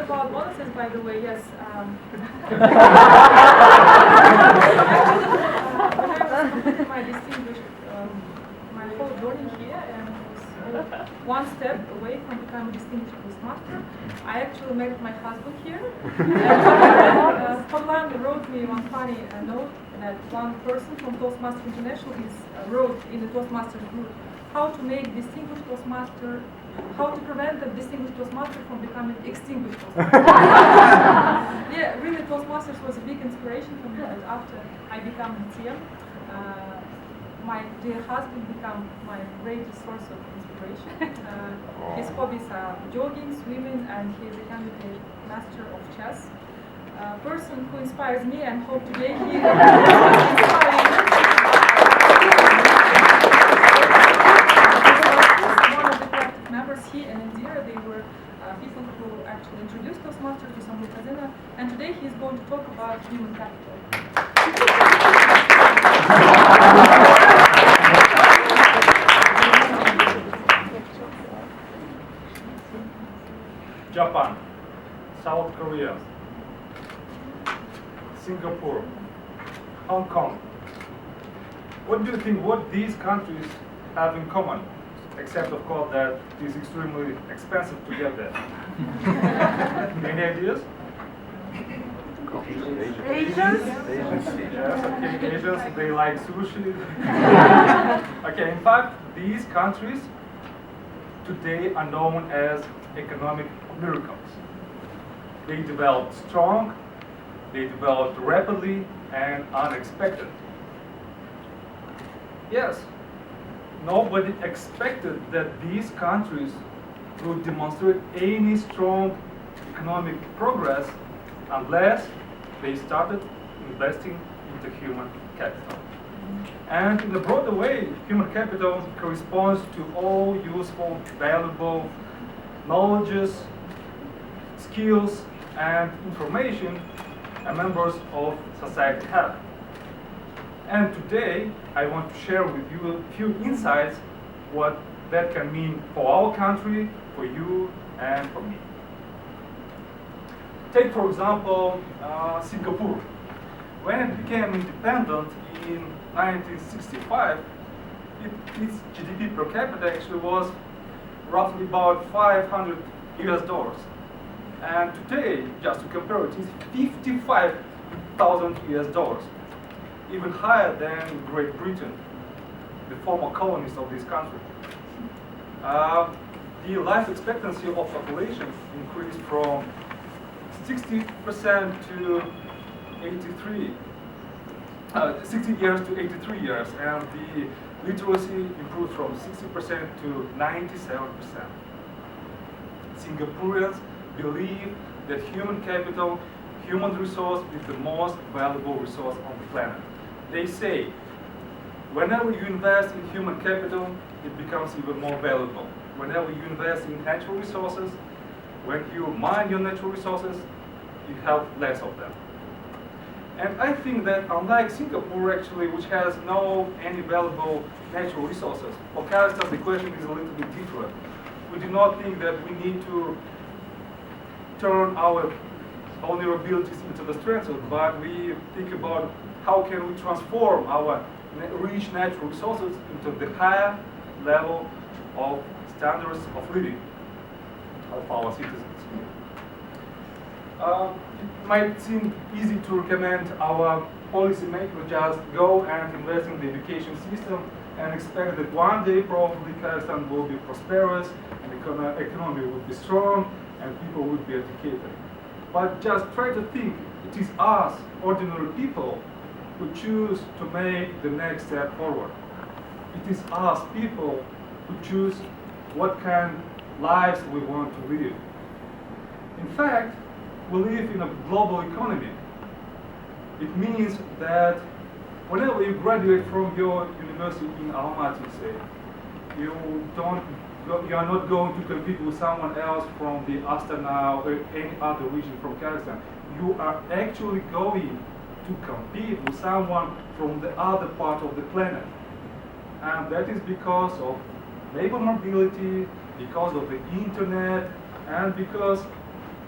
about bonuses, by the way, yes. When I was completing my distinguished, my whole journey here, and was one step away from becoming a distinguished Toastmaster, I actually met my husband here. And Holland wrote me one funny note that one person from Toastmasters International wrote in the Toastmasters group how to make distinguished Toastmaster, how to prevent the distinguished Toastmaster from becoming extinguished Toastmaster. Yeah, really Toastmasters was a big inspiration for me, but after I became TM, my dear husband became my greatest source of inspiration. His hobbies are jogging, swimming, and he is a candidate master of chess. A person who inspires me, and hope today he will inspire you. One of the collective members, he and Indira, they were people who actually introduced Toastmasters to Samruk Kazyna, and today he is going to talk about human capital. Japan, South Korea, Singapore, Hong Kong. What do you think what these countries have in common? Except, of course, that it is extremely expensive to get there. Any ideas? Asians? Yes, okay, Asians, they like sushi. Okay, in fact, these countries today are known as economic miracles. They developed strong, they developed rapidly and unexpected. Yes, nobody expected that these countries would demonstrate any strong economic progress unless they started investing into human capital. And in a broader way, human capital corresponds to all useful, valuable knowledges, skills, and information members of society have. And today, I want to share with you a few insights what that can mean for our country, for you, and for me. Take, for example, Singapore. When it became independent in 1965, its GDP per capita actually was roughly about $500 US. And today, just to compare it, is $55,000 US, even higher than Great Britain, the former colonies of this country. The life expectancy of population increased from 60% to 60 years to 83 years, and the literacy improved from 60% to 97%. Singaporeans believe that human capital, human resource is the most valuable resource on the planet. They say, whenever you invest in human capital, it becomes even more valuable. Whenever you invest in natural resources, when you mine your natural resources, you have less of them. And I think that unlike Singapore, actually, which has no any valuable natural resources, for Kazakhstan the question is a little bit different. We do not think that we need to turn our vulnerabilities into the strengths, but we think about how can we transform our rich natural resources into the higher level of standards of living of our citizens. It might seem easy to recommend our policymakers just go and invest in the education system and expect that one day probably Kazakhstan will be prosperous and the economy will be strong and people will be educated. But just try to think, it is us, ordinary people, who choose to make the next step forward. It is us, people, who choose what kind of lives we want to live. In fact, we live in a global economy. It means that whenever you graduate from your university in Almaty, say, you are not going to compete with someone else from the Astana or any other region from Kazakhstan. You are actually going to compete with someone from the other part of the planet. And that is because of labor mobility, because of the internet, and because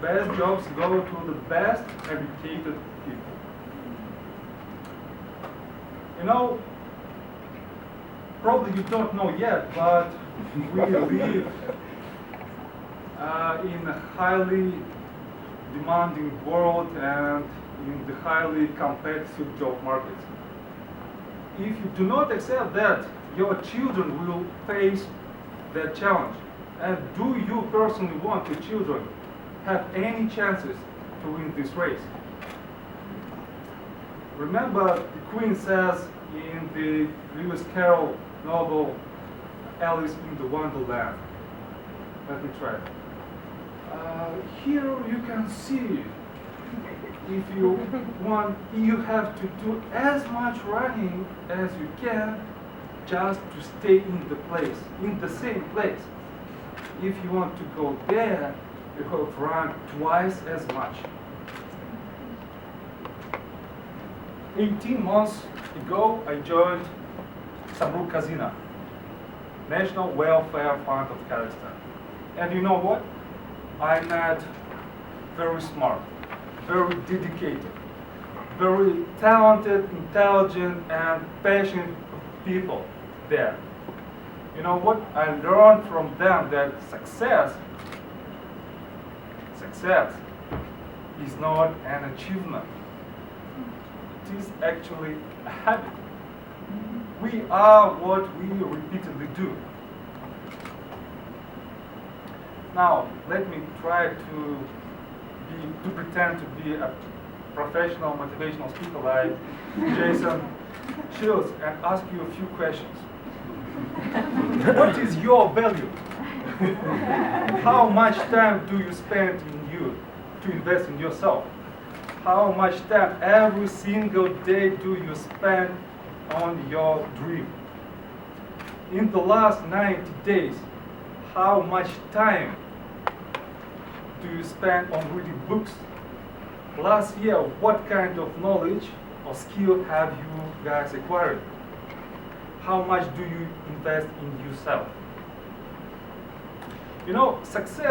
Best jobs go to the best educated people. You know, probably you don't know yet, but we live in a highly demanding world and in the highly competitive job market. If you do not accept that, your children will face that challenge. And do you personally want your children have any chances to win this race? Remember, the Queen says in the Lewis Carroll novel, Alice in the Wonderland. Let me try. Here you can see, if you want, you have to do as much running as you can just to stay in the place, in the same place. If you want to go there, you have to run twice as much. 18 months ago, I joined Samruk Kazyna, National Welfare Fund of Kazakhstan. And you know what? I met very smart, very dedicated, very talented, intelligent, and passionate people there. You know what? I learned from them that success is not an achievement. It is actually a habit. We are what we repeatedly do. Now, let me try to pretend to be a professional motivational speaker like Jason Shields and ask you a few questions. What is your value? How much time do you spend in you to invest in yourself? How much time every single day do you spend on your dream? In the last 90 days, how much time do you spend on reading books? Last year, what kind of knowledge or skill have you guys acquired? How much do you invest in yourself? You know, success